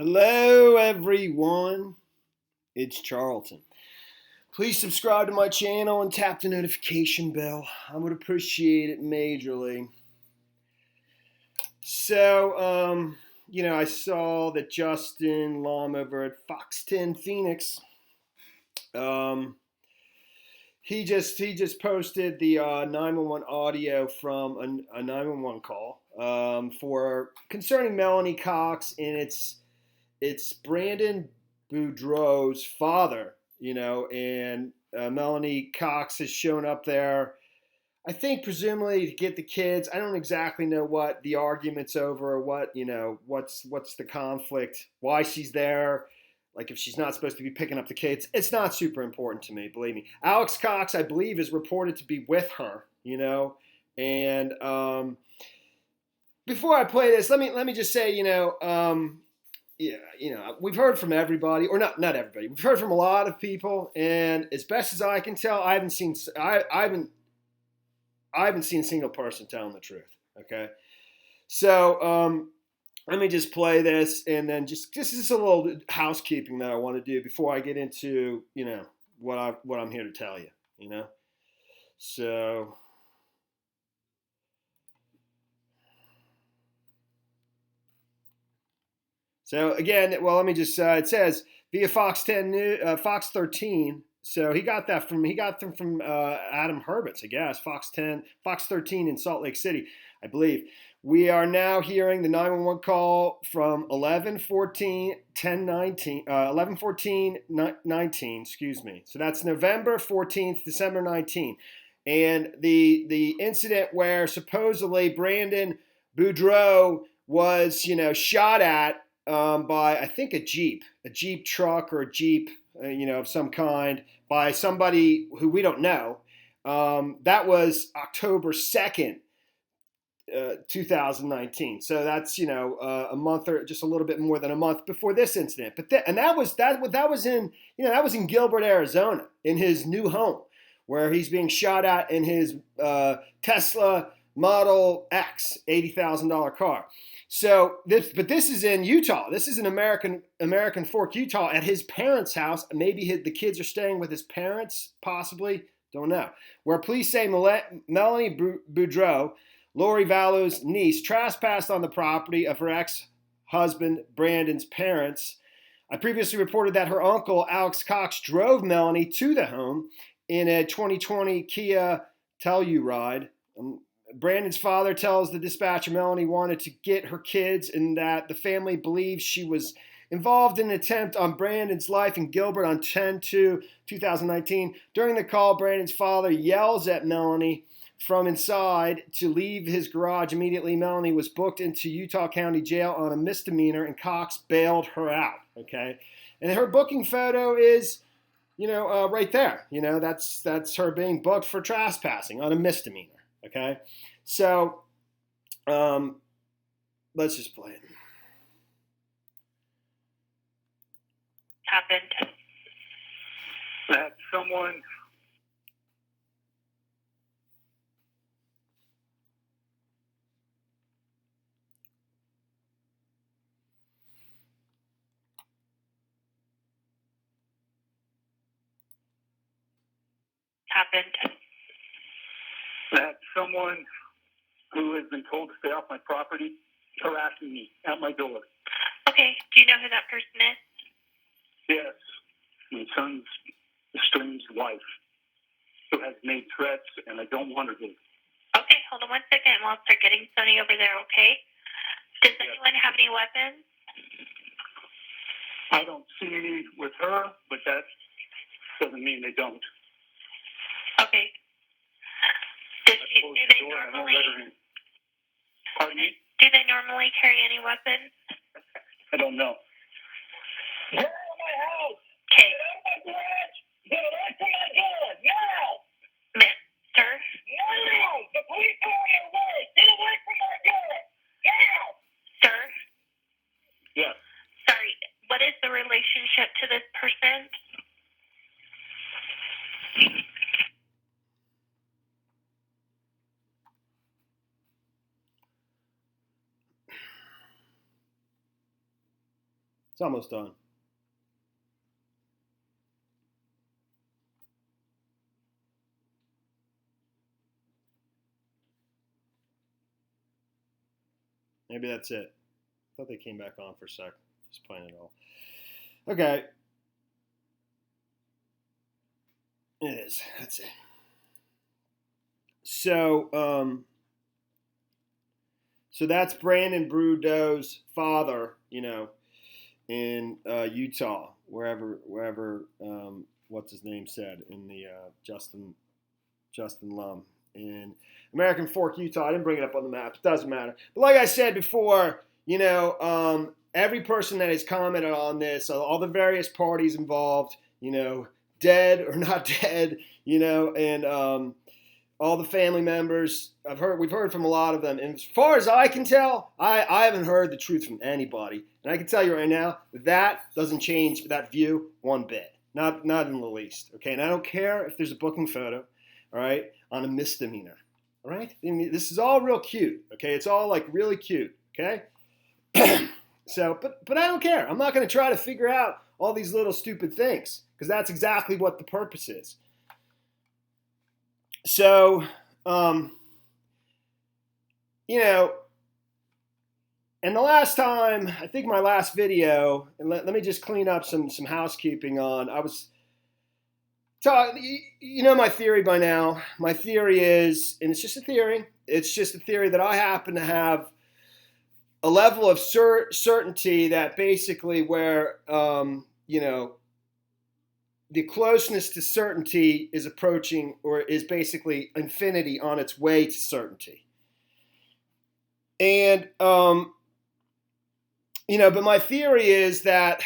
Hello, everyone. It's Charlton. Please subscribe to my channel and tap the notification bell. I would appreciate it majorly. So, I saw that Justin Lom over at Fox 10 Phoenix, he just posted the 911 audio from a 911 call for concerning Melani Cox, and it's Brandon Boudreaux's father, and Melani Cox has shown up there, I think presumably to get the kids. I don't exactly know what the argument's over, or what's the conflict, why she's there, like if she's not supposed to be picking up the kids. It's not super important to me, believe me. Alex Cox, I believe, is reported to be with her, and before I play this, let me just say, we've heard from everybody, or not everybody. We've heard from a lot of people, and as best as I can tell, I haven't seen a single person telling the truth. Okay, so let me just play this, and then just a little housekeeping that I want to do before I get into what I'm here to tell you. So. So again, well, let me just it says via Fox 10 Fox 13. So he got them from Adam Hurwitz, I guess. Fox 13 in Salt Lake City, I believe. We are now hearing the 911 call from 11/14/19, excuse me. So that's November 14th, December 19th. And the incident where supposedly Brandon Boudreaux was, shot at by, I think, a Jeep truck, or a Jeep, of some kind, by somebody who we don't know. That was October 2nd, 2019. So that's, a month, or just a little bit more than a month before this incident. But that was in Gilbert, Arizona, in his new home, where he's being shot at in his Tesla Model X, $80,000 car. So this is in Utah. This is in American Fork, Utah, at his parents' house. Maybe the kids are staying with his parents, possibly. Don't know. Where police say Melani Boudreaux, Lori Vallow's niece, trespassed on the property of her ex-husband Brandon's parents. I previously reported that her uncle, Alex Cox, drove Melani to the home in a 2020 Kia Telluride. Brandon's father tells the dispatcher Melani wanted to get her kids, and that the family believes she was involved in an attempt on Brandon's life in Gilbert on 10/2/2019. During the call, Brandon's father yells at Melani from inside to leave his garage. Immediately, Melani was booked into Utah County Jail on a misdemeanor, and Cox bailed her out. Okay, and her booking photo is, right there. That's her being booked for trespassing on a misdemeanor. Okay, so let's just play it. Happened that someone who has been told to stay off my property harassing me at my door. Okay, do you know who that person is? Yes, my son's estranged wife, who has made threats, and I don't want her to. Okay, hold on one second, and we'll start getting Sonny over there, okay? Does anyone have any weapons? I don't see any with her, but that doesn't mean they don't. Okay. Do they normally? Pardon me? Do they normally carry any weapons? I don't know. Get out of my house! Okay. Get out of my garage! Get away from my door! Now! Sir? No! The police are on your way! Get away from my door! Now! Sir? Yes. Sorry, what is the relationship to this person? It's almost done. Maybe that's it. I thought they came back on for a sec. Just playing it all. Okay. It is. That's it. So, so that's Brandon Boudreaux's father, in Utah, wherever what's his name said in the Justin Lum in American Fork, Utah. I didn't bring it up on the map. It doesn't matter. But like I said before, every person that has commented on this, all the various parties involved, dead or not dead, and all the family members, we've heard from a lot of them. And as far as I can tell, I haven't heard the truth from anybody. And I can tell you right now, that doesn't change that view one bit. Not in the least. Okay, and I don't care if there's a booking photo, all right, on a misdemeanor. All right? I mean, this is all real cute. Okay, it's all like really cute. Okay? So, but I don't care. I'm not going to try to figure out all these little stupid things because that's exactly what the purpose is. So, and the last time, I think my last video, and let me just clean up some housekeeping on, I was talking, my theory by now. My theory is, and it's just a theory that I happen to have a level of certainty that basically where, the closeness to certainty is approaching or is basically infinity on its way to certainty. And, but my theory is that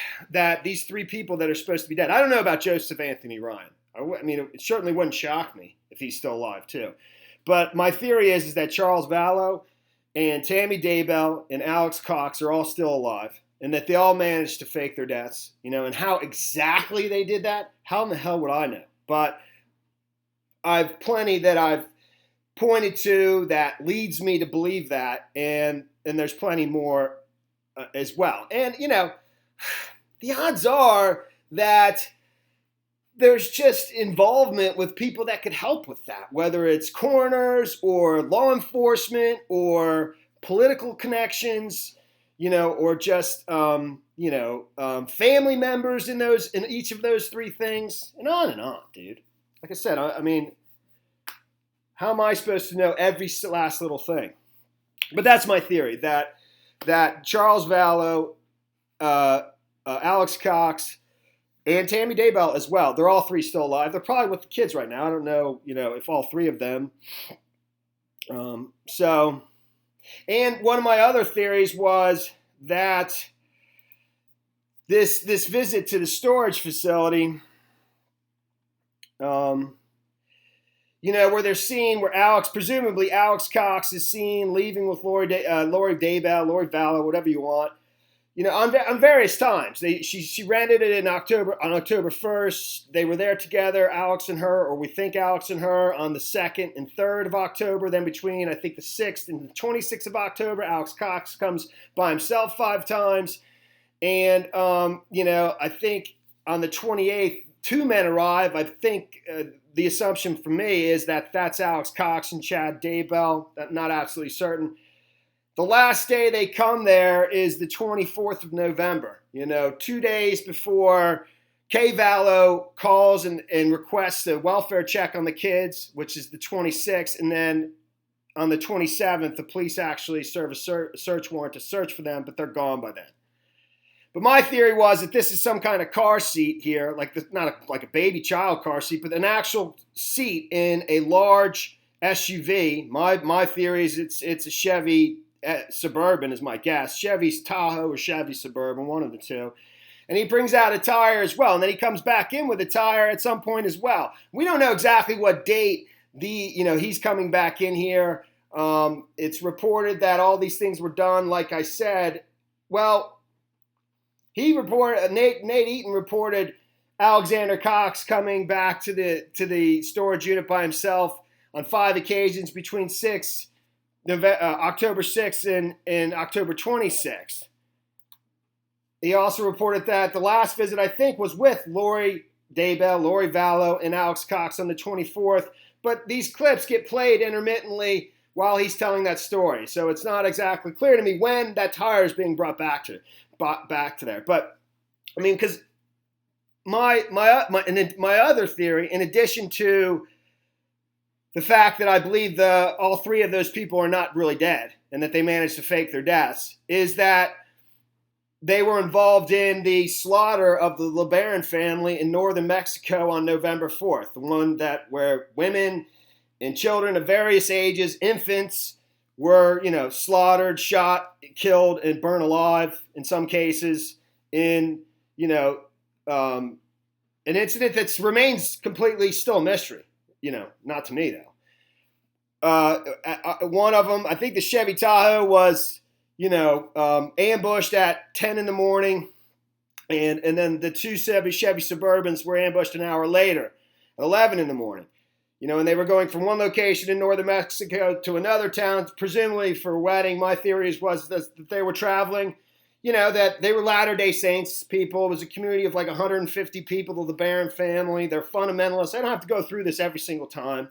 these three people that are supposed to be dead, I don't know about Joseph Anthony Ryan. I mean, it certainly wouldn't shock me if he's still alive too. But my theory is that Charles Vallow and Tammy Daybell and Alex Cox are all still alive. And that they all managed to fake their deaths, and how exactly they did that, how in the hell would I know? But I've plenty that I've pointed to that leads me to believe that, and there's plenty more as well. And, the odds are that there's just involvement with people that could help with that, whether it's coroners or law enforcement or political connections, or just, family members in each of those three things, and on, dude. Like I said, I mean, how am I supposed to know every last little thing? But that's my theory, that Charles Vallow, Alex Cox, and Tammy Daybell as well, they're all three still alive. They're probably with the kids right now. I don't know, if all three of them. And one of my other theories was that this visit to the storage facility, where they're seen, where presumably Alex Cox is seen leaving with Lori Daybell, Lori Vallow, whatever you want, on various times. She rented it on October 1st. They were there together, Alex and her, or we think Alex and her, on the 2nd and 3rd of October. Then between, I think, the 6th and the 26th of October, Alex Cox comes by himself 5 times. And, I think on the 28th, 2 men arrive. I think the assumption for me is that that's Alex Cox and Chad Daybell. I'm not absolutely certain. The last day they come there is the 24th of November, 2 days before Kay Vallow calls and requests a welfare check on the kids, which is the 26th. And then on the 27th, the police actually serve a search warrant to search for them, but they're gone by then. But my theory was that this is some kind of car seat here, not like a baby child car seat, but an actual seat in a large SUV. My theory is it's a Chevy Suburban is my guess. Chevy's Tahoe or Chevy Suburban, one of the two. And he brings out a tire as well. And then he comes back in with a tire at some point as well. We don't know exactly what date he's coming back in here. It's reported that all these things were done, like I said. Well, Nate Eaton reported Alexander Cox coming back to the storage unit by himself on 5 occasions between October 6th and October 26th. he also reported that the last visit, I think, was with Lori Daybell, Lori Vallow, and Alex Cox on the 24th. But these clips get played intermittently while he's telling that story. So it's not exactly clear to me when that tire is being brought back to there. But, I mean, because my other theory, in addition to the fact that I believe all three of those people are not really dead and that they managed to fake their deaths, is that they were involved in the slaughter of the LeBaron family in northern Mexico on November 4th, the one where women and children of various ages, infants, were, slaughtered, shot, killed, and burned alive in some cases in, an incident that remains completely still a mystery. Not to me, though. One of them, I think the Chevy Tahoe was, ambushed at 10 in the morning. And then the two Chevy Suburbans were ambushed an hour later at 11 in the morning. And they were going from one location in northern Mexico to another town, presumably for a wedding. My theory was that they were traveling, that they were Latter-day Saints people. It was a community of like 150 people, the LeBaron family. They're fundamentalists. I don't have to go through this every single time.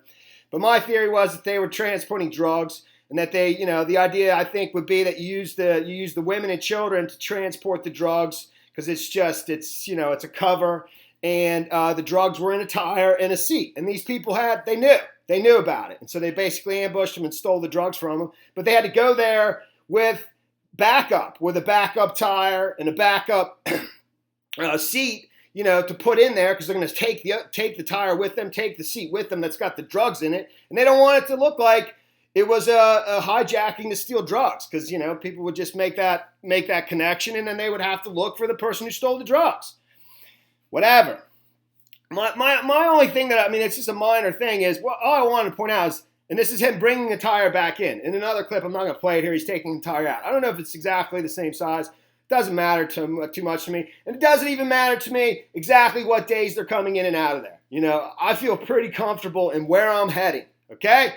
But my theory was that they were transporting drugs, and that they, the idea, I think, would be that you use the women and children to transport the drugs, because it's a cover. And the drugs were in a tire and a seat. And these people they knew about it. And so they basically ambushed them and stole the drugs from them. But they had to go there with a backup tire and a backup seat, to put in there, because they're going to take the tire with them, take the seat with them that's got the drugs in it. And they don't want it to look like it was a hijacking to steal drugs, because, people would just make that connection, and then they would have to look for the person who stole the drugs. Whatever. My only thing it's just a minor thing, is all I wanted to point out is, and this is him bringing the tire back in. In another clip, I'm not going to play it here, he's taking the tire out. I don't know if it's exactly the same size. It doesn't matter too much to me. And it doesn't even matter to me exactly what days they're coming in and out of there. I feel pretty comfortable in where I'm heading, okay?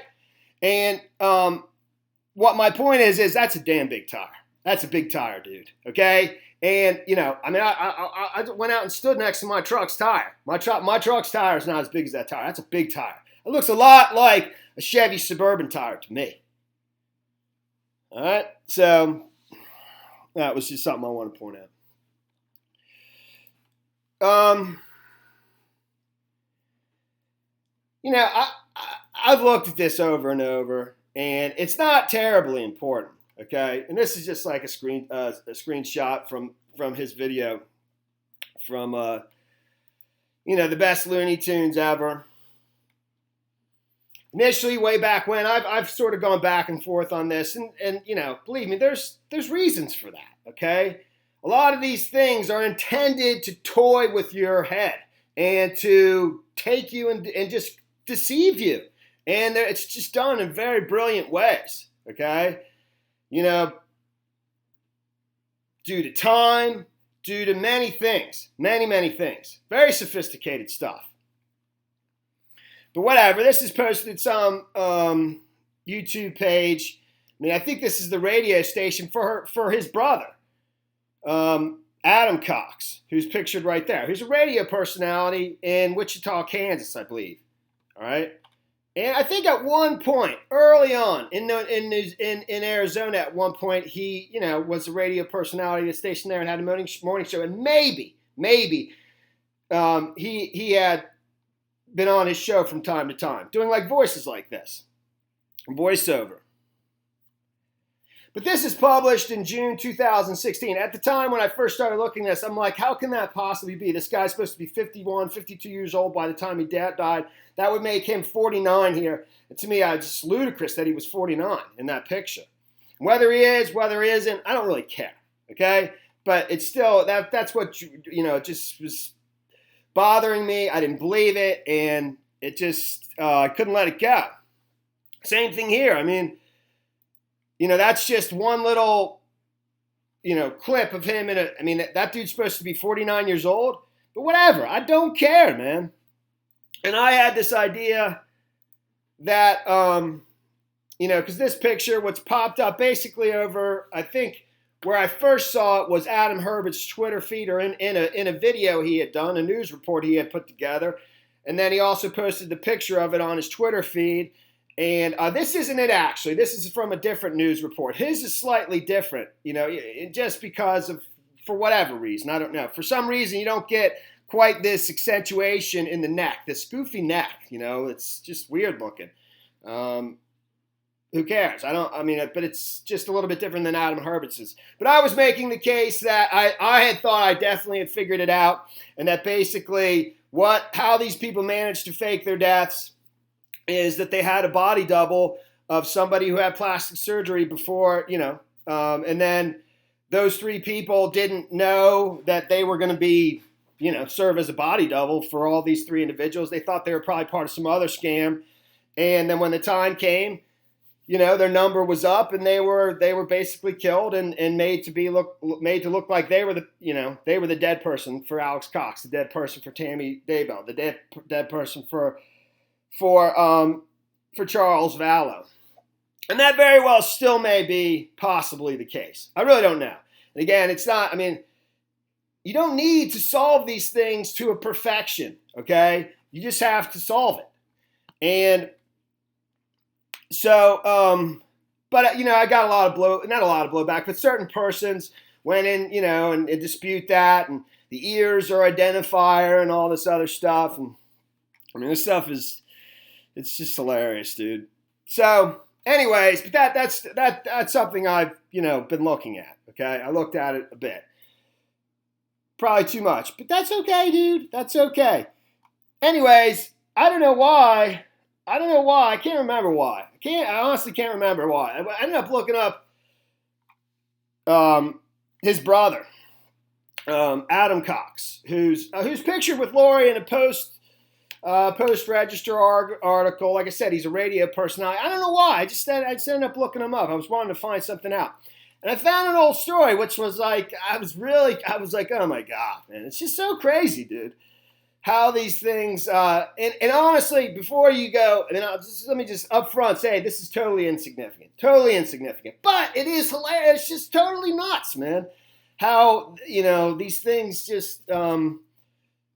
And what my point is that's a damn big tire. That's a big tire, dude, okay? And, I went out and stood next to my truck's tire. My truck's tire is not as big as that tire. That's a big tire. It looks a lot like a Chevy Suburban tire to me. All right? So that was just something I want to point out. I've looked at this over and over, and it's not terribly important. Okay, and this is just like a screenshot from his video from the best Looney Tunes ever. Initially, way back when, I've sort of gone back and forth on this, and believe me, there's reasons for that. Okay, a lot of these things are intended to toy with your head and to take you and just deceive you, and it's just done in very brilliant ways. Okay. Due to time, due to many things, many things. Very sophisticated stuff. But whatever, this is posted at some YouTube page. I think this is the radio station for his brother, Adam Cox, who's pictured right there. He's a radio personality in Wichita, Kansas, I believe. All right. And I think at one point, early on in Arizona, at one point he, was a radio personality at the station there and had a morning show, and maybe he had been on his show from time to time, doing like voices like this, voiceover. But this is published in June 2016. At the time when I first started looking at this, I'm like, how can that possibly be? This guy's supposed to be 51, 52 years old by the time he died. That would make him 49 here. And to me, it's just ludicrous that he was 49 in that picture. Whether he is, whether he isn't, I don't really care, okay? But it's still, that's what, it just was bothering me. I didn't believe it, and it just, I couldn't let it go. Same thing here. That's just one little, clip of him that dude's supposed to be 49 years old, but whatever. I don't care, man. And I had this idea that, because this picture, what's popped up basically over, I think, where I first saw it was Adam Herbert's Twitter feed, or in a video he had done, a news report he had put together. And then he also posted the picture of it on his Twitter feed. And this isn't it, actually. This is from a different news report. His is slightly different, just because of, for whatever reason. I don't know. For some reason, you don't get quite this accentuation in the neck, this goofy neck. It's just weird looking. Who cares? But it's just a little bit different than Adam Herbert's. But I was making the case that I had thought I definitely had figured it out, and that basically how these people managed to fake their deaths is that they had a body double of somebody who had plastic surgery before, and then those three people didn't know that they were going to be, serve as a body double for all these three individuals. They thought they were probably part of some other scam. And then when the time came, their number was up, and they were basically killed and made to look like they were the dead person for Alex Cox, the dead person for Tammy Daybell, the dead person for Charles Vallow. And that very well still may be possibly the case. I really don't know. And again, it's not, you don't need to solve these things to a perfection, okay? You just have to solve it. And so, I got not a lot of blowback, but certain persons went in, and dispute that, and the ears are identifier and all this other stuff. And this stuff it's just hilarious, dude. So, anyways, but that's something I've, been looking at, okay? I looked at it a bit. Probably too much, but that's okay, dude. That's okay. Anyways, I don't know why. I can't remember why. I honestly can't remember why. I ended up looking up his brother, Adam Cox, who's pictured with Lori in a Post-Register article. Like I said, he's a radio personality. I don't know why. I just ended up looking him up. I was wanting to find something out. And I found an old story, which was like, I was like, oh my God, man. It's just so crazy, dude. How these things, and honestly, before you go, let me just up front say this is totally insignificant. But it is hilarious. It's just totally nuts, man. How, these things just,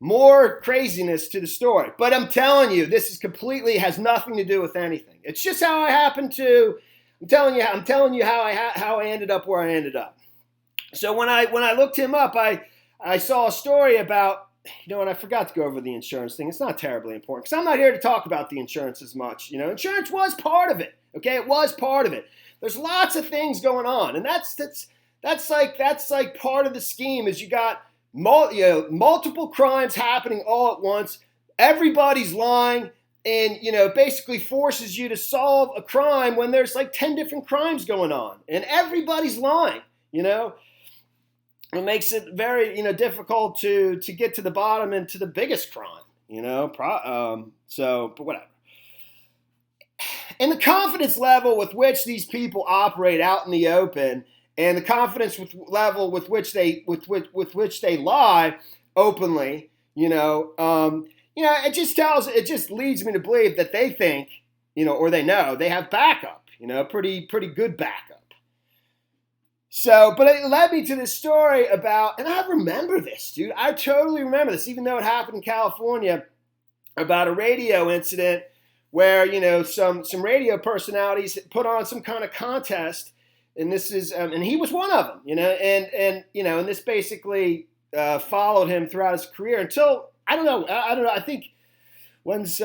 more craziness to the story. But I'm telling you, this is completely has nothing to do with anything. It's just how I happened to. I'm telling you how I ended up where I ended up. So when I looked him up, I saw a story about. And I forgot to go over the insurance thing. It's not terribly important because I'm not here to talk about the insurance as much. Insurance was part of it. Okay, it was part of it. There's lots of things going on, and that's like part of the scheme. Is you got multiple crimes happening all at once. Everybody's lying, and basically forces you to solve a crime when there's like 10 different crimes going on, and everybody's lying. It makes it very, difficult to get to the bottom and to the biggest crime, but whatever. And the confidence level with which these people operate out in the open, and the confidence level with which they lie openly, it just leads me to believe that they think, or they know they have backup, pretty good backup. So, but it led me to this story about, and I remember this, dude. I totally remember this, even though it happened in California, about a radio incident where, some radio personalities put on some kind of contest, and this is, and he was one of them, and this basically followed him throughout his career until, I don't know, I think this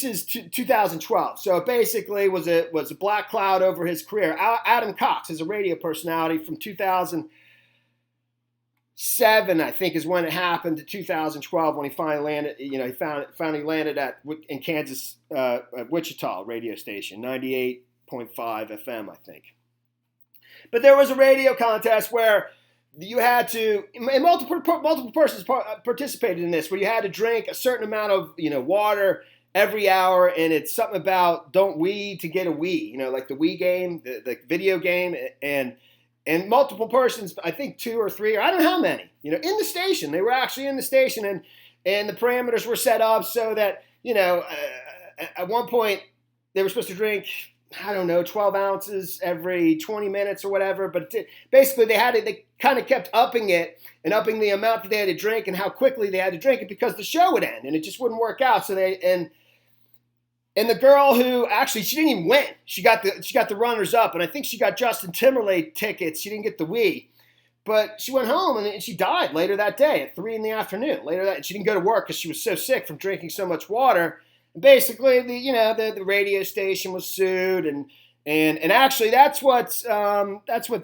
is 2012. So it basically was a black cloud over his career. Adam Cox is a radio personality from 2007, I think, is when it happened, to 2012 when he finally landed. He finally landed in Kansas, Wichita radio station, 98.5 FM, I think. But there was a radio contest where you had to, and multiple persons participated in this, where you had to drink a certain amount of, water every hour, and it's something about don't wee to get a wee, like the Wii game, the video game, and multiple persons, I think 2 or 3, or I don't know how many, in the station. They were actually in the station, and the parameters were set up so that, at one point they were supposed to drink I don't know, 12 ounces every 20 minutes or whatever. But basically, they kind of kept upping it and upping the amount that they had to drink and how quickly they had to drink it because the show would end and it just wouldn't work out. So and the girl who actually, she didn't even win. She got the runners up, and I think she got Justin Timberlake tickets. She didn't get the Wii. But she went home and she died later that day at 3 p.m. She didn't go to work because she was so sick from drinking so much water. And basically, the radio station was sued, and actually that's what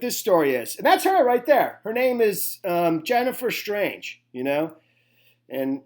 this story is, and that's her right there. Her name is Jennifer Strange, and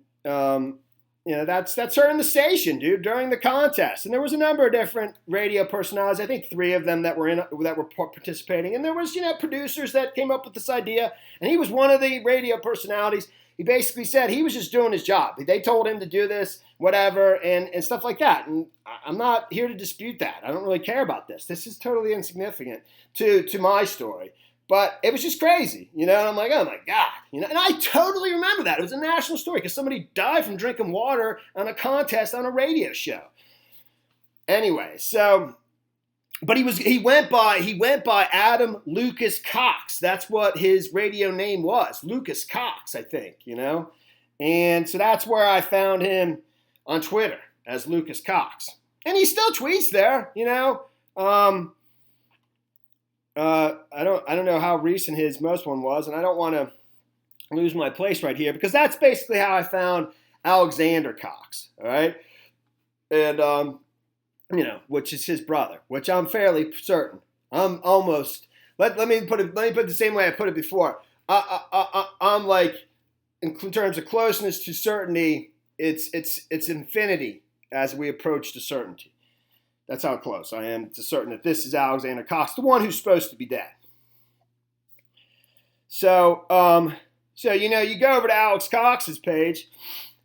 that's her in the station, dude, during the contest. And there was a number of different radio personalities. I think 3 of them that were participating. And there was, producers that came up with this idea. And he was one of the radio personalities. He basically said he was just doing his job. They told him to do this, whatever, and stuff like that. And I'm not here to dispute that. I don't really care about this. This is totally insignificant to my story. But it was just crazy, and I'm like, oh my God, and I totally remember that. It was a national story because somebody died from drinking water on a contest on a radio show. Anyway, but he went by Adam Lucas Cox. That's what his radio name was, Lucas Cox, I think, and so that's where I found him on Twitter as Lucas Cox, and he still tweets there, I don't know how recent his most one was, and I don't want to lose my place right here because that's basically how I found Alexander Cox. All right, and which is his brother, which I'm fairly certain. I'm almost. Let me put it the same way I put it before. I'm like, in terms of closeness to certainty, it's infinity as we approach to certainty. That's how close I am to certain that this is Alexander Cox, the one who's supposed to be dead. So you go over to Alex Cox's page,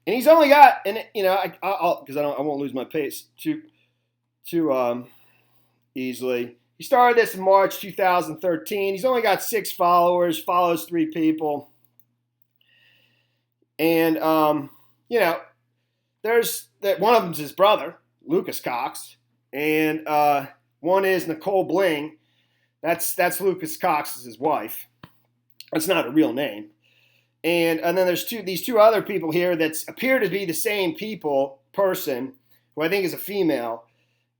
and he's only got, and because I won't lose my pace too easily. He started this in March 2013. He's only got 6 followers, follows 3 people, and there's that one of them's his brother, Lucas Cox. And one is Nicole Bling. That's Lucas Cox's his wife. That's not a real name. And then there's these 2 other people here that appear to be the same person, who I think is a female,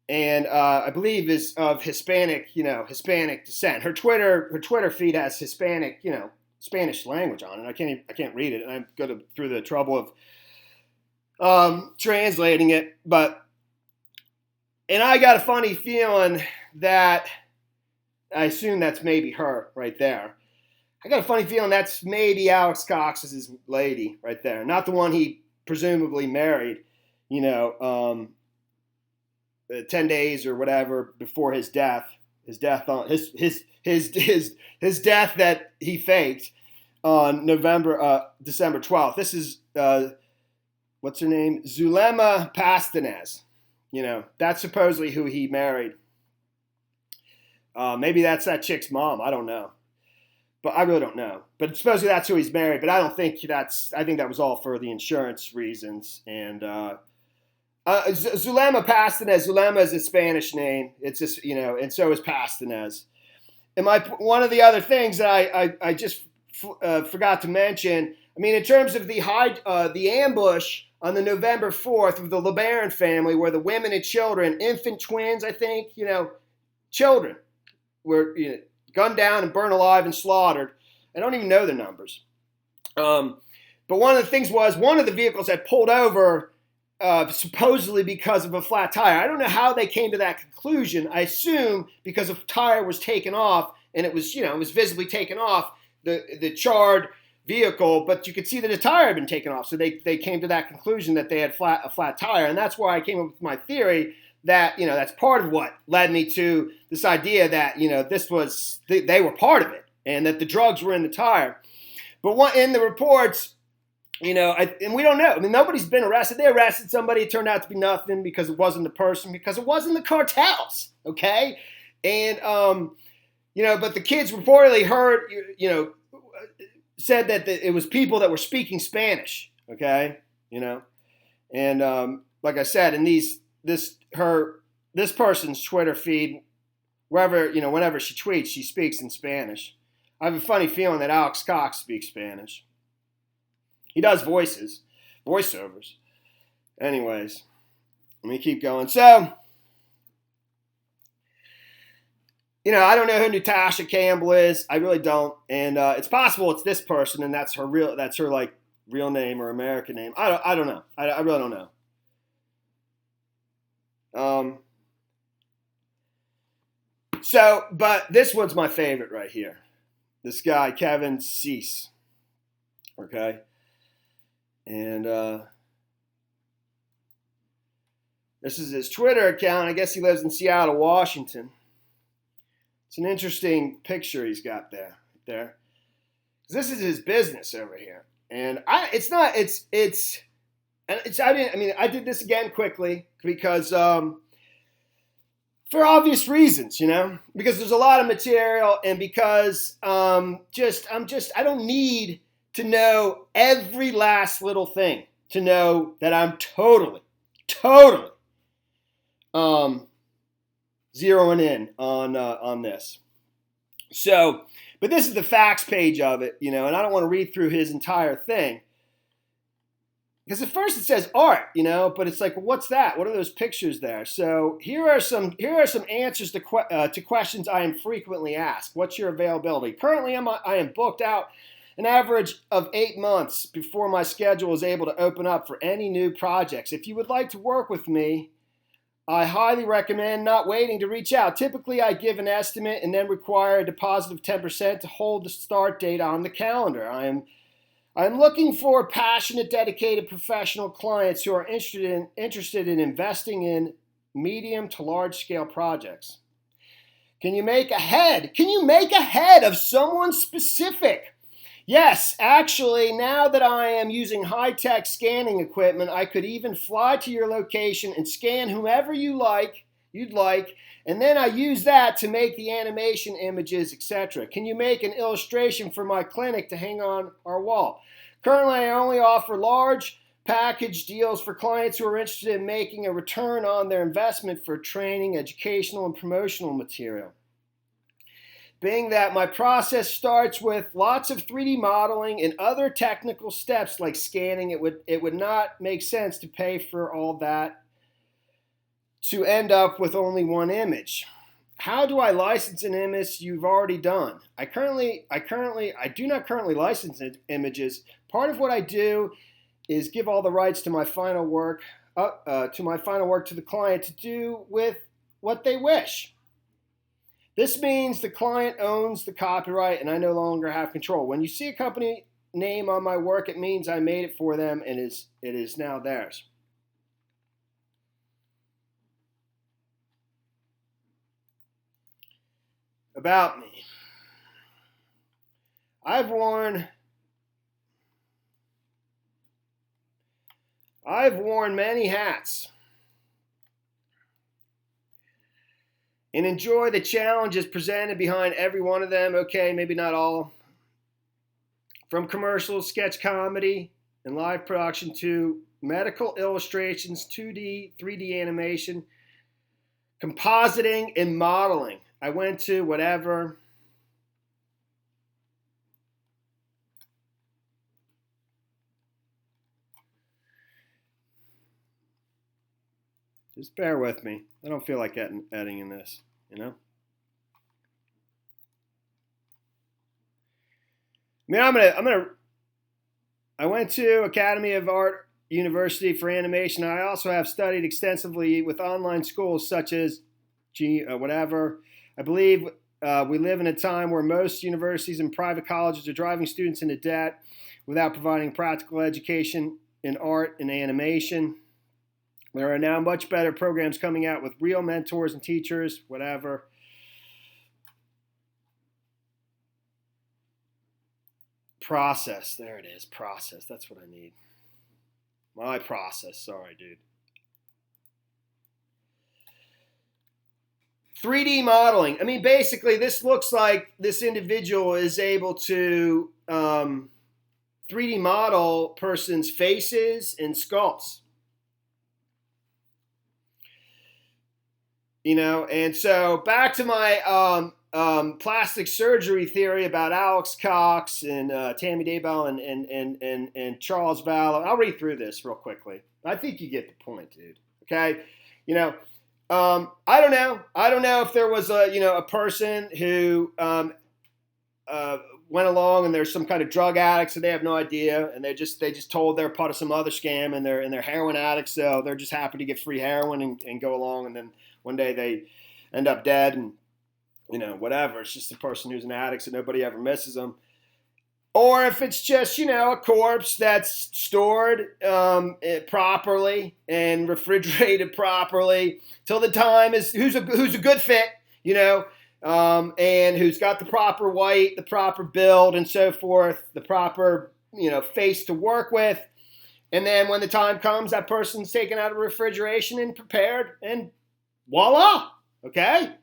and I believe is of Hispanic descent. Her Twitter feed has Hispanic, Spanish language on it. I can't read it, and I'm going through the trouble of translating it, And I got a funny feeling that, I assume that's maybe her right there. I got a funny feeling that's maybe Alex Cox's lady right there. Not the one he presumably married, 10 days or whatever before his death. His death that he faked on December 12th. This is, what's her name? Zulema Pastanez. That's supposedly who he married. Maybe that's that chick's mom. I don't know. But I really don't know. But supposedly that's who he's married. But I don't think I think that was all for the insurance reasons. And Zulema Pastanez. Zulema is a Spanish name. It's just, and so is Pastanez. And one of the other things that I just forgot to mention, in terms of the ambush on the November 4th of the LeBaron family, where the women and children, infant twins, I think, children were gunned down and burned alive and slaughtered. I don't even know the numbers. But one of the things was one of the vehicles had pulled over supposedly because of a flat tire. I don't know how they came to that conclusion. I assume because a tire was taken off, and it was, it was visibly taken off the charred vehicle, but you could see that the tire had been taken off. So they came to that conclusion that they had a flat tire. And that's why I came up with my theory that, that's part of what led me to this idea that, they were part of it and that the drugs were in the tire. But in the reports, and we don't know. Nobody's been arrested. They arrested somebody. It turned out to be nothing because it wasn't the person, because it wasn't the cartels. Okay. And, but the kids reportedly heard, said that it was people that were speaking Spanish, okay, and like I said, and her this person's Twitter feed, whenever she tweets, she speaks in Spanish. I have a funny feeling that Alex Cox speaks Spanish. He does voiceovers. Anyways, let me keep going. So, I don't know who Natasha Campbell is. I really don't, and it's possible it's this person, and that's her like real name or American name. I don't know. I really don't know. But this one's my favorite right here. This guy, Kevin Cease. Okay. And this is his Twitter account. I guess he lives in Seattle, Washington. It's an interesting picture he's got there. This is his business over here. And I did this again quickly because for obvious reasons, because there's a lot of material and because I don't need to know every last little thing to know that I'm totally zeroing in on this. So, but this is the facts page of it, and I don't want to read through his entire thing. Because at first it says art, but it's like, well, what's that? What are those pictures there? So here are some answers to questions I am frequently asked. What's your availability? Currently, I am booked out an average of 8 months before my schedule is able to open up for any new projects. If you would like to work with me, I highly recommend not waiting to reach out. Typically, I give an estimate and then require a deposit of 10% to hold the start date on the calendar. I'm looking for passionate, dedicated professional clients who are interested in investing in medium to large scale projects. Can you make ahead? Can you make ahead of someone specific? Yes, actually, now that I am using high-tech scanning equipment, I could even fly to your location and scan whomever you'd like, and then I use that to make the animation images, etc. Can you make an illustration for my clinic to hang on our wall? Currently, I only offer large package deals for clients who are interested in making a return on their investment for training, educational, and promotional material. Being that my process starts with lots of 3D modeling and other technical steps like scanning, it would not make sense to pay for all that to end up with only one image. How do I license an image you've already done? I do not currently license images. Part of what I do is give all the rights to my final work to the client to do with what they wish. This means the client owns the copyright and I no longer have control. When you see a company name on my work, it means I made it for them and it is now theirs. About me. I've worn many hats and enjoy the challenges presented behind every one of them. Okay, maybe not all. From commercials, sketch comedy, and live production to medical illustrations, 2D, 3D animation, compositing, and modeling. I went to whatever. Just bear with me. I don't feel like adding in this, I went to Academy of Art University for animation. I also have studied extensively with online schools such as whatever. I believe we live in a time where most universities and private colleges are driving students into debt without providing practical education in art and animation. There are now much better programs coming out with real mentors and teachers, whatever. Process. There it is. Process. That's what I need. My process. Sorry, dude. 3D modeling. I mean, basically, this looks like this individual is able to 3D model person's faces and skulls. And so back to my plastic surgery theory about Alex Cox and Tammy Daybell and Charles Vallow. I'll read through this real quickly. I think you get the point, dude. Okay, I don't know. I don't know if there was a person who went along and there's some kind of drug addicts and they have no idea and they just told they're part of some other scam and they're heroin addicts, so they're just happy to get free heroin and go along, and then one day they end up dead and whatever. It's just a person who's an addict, so nobody ever misses them. Or if it's just, a corpse that's stored properly and refrigerated properly till the time is who's a good fit, and who's got the proper weight, the proper build, and so forth, the proper, face to work with. And then when the time comes, that person's taken out of refrigeration and prepared, and voila, okay?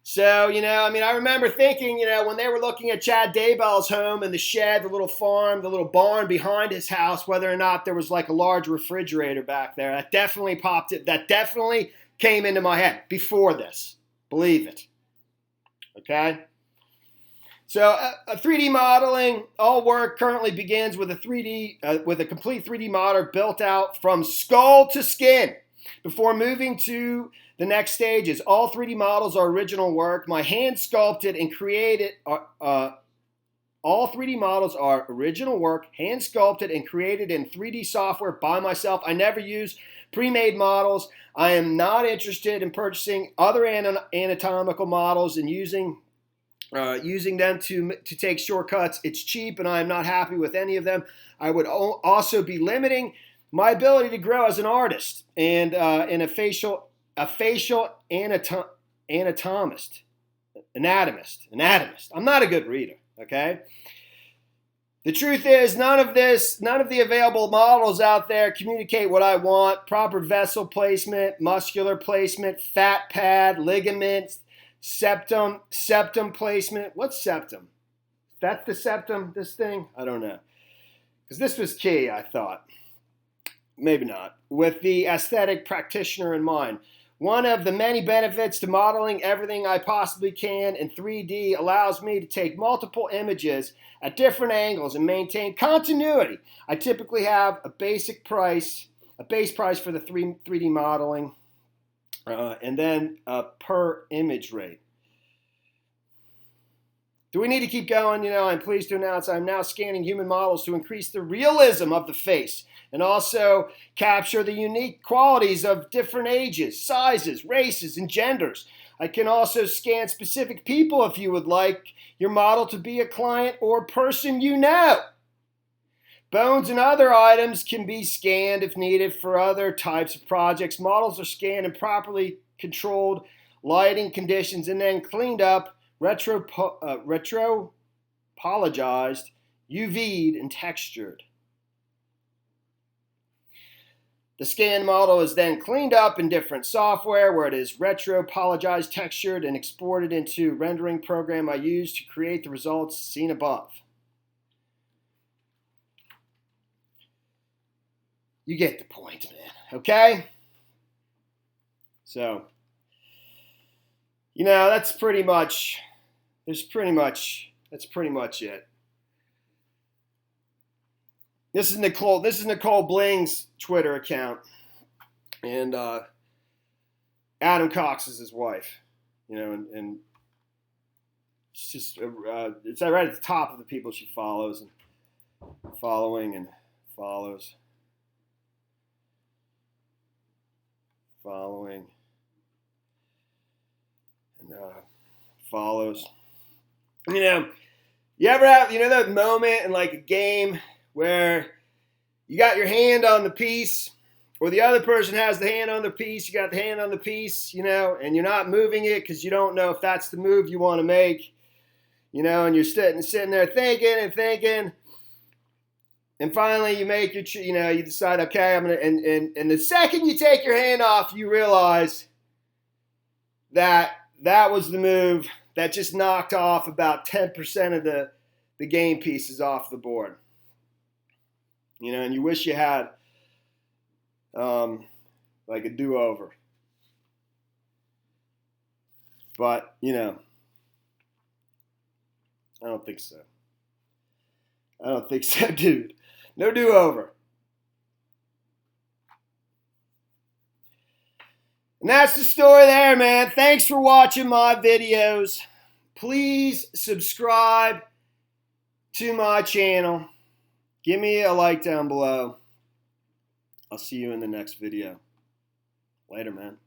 So, I remember thinking, when they were looking at Chad Daybell's home and the shed, the little farm, the little barn behind his house, whether or not there was like a large refrigerator back there, that definitely that definitely came into my head before this. Believe it. Okay? So, 3D modeling, all work currently begins with a complete 3D model built out from skull to skin. Before moving to the next stages, all 3D models are original work. My hand sculpted and created. All 3D models are original work, hand sculpted and created in 3D software by myself. I never use pre-made models. I am not interested in purchasing other anatomical models and using them to take shortcuts. It's cheap, and I am not happy with any of them. I would also be limiting my ability to grow as an artist and a facial anatomist. I'm not a good reader, okay? The truth is, none of the available models out there communicate what I want. Proper vessel placement, muscular placement, fat pad, ligaments, septum placement. What's septum? That's the septum, this thing? I don't know. Because this was key, I thought. Maybe not. With the aesthetic practitioner in mind. One of the many benefits to modeling everything I possibly can in 3D allows me to take multiple images at different angles and maintain continuity. I typically have a base price for the 3D modeling, and then a per image rate. Do we need to keep going? I'm pleased to announce I'm now scanning human models to increase the realism of the face and also capture the unique qualities of different ages, sizes, races, and genders. I can also scan specific people if you would like your model to be a client or person you know. Bones and other items can be scanned if needed for other types of projects. Models are scanned in properly controlled lighting conditions and then cleaned up, retropologized, UV'd, and textured. The scanned model is then cleaned up in different software where it is retropologized, textured, and exported into rendering program I use to create the results seen above. You get the point, man. Okay? So, that's pretty much it. This is Nicole Bling's Twitter account, and Adam Cox is his wife, and it's just it's right at the top of the people she follows and following and follows, following and follows. You ever have that moment in like a game where you got your hand on the piece, or the other person has the hand on the piece, you got the hand on the piece, and you're not moving it because you don't know if that's the move you want to make, and you're sitting there thinking, and finally you make your, you decide, okay, I'm going to, and the second you take your hand off, you realize that was the move that just knocked off about 10% of the game pieces off the board. And you wish you had like a do-over. But, you know, I don't think so. I don't think so, dude. No do-over. And that's the story there, man. Thanks for watching my videos. Please subscribe to my channel. Give me a like down below. I'll see you in the next video. Later, man.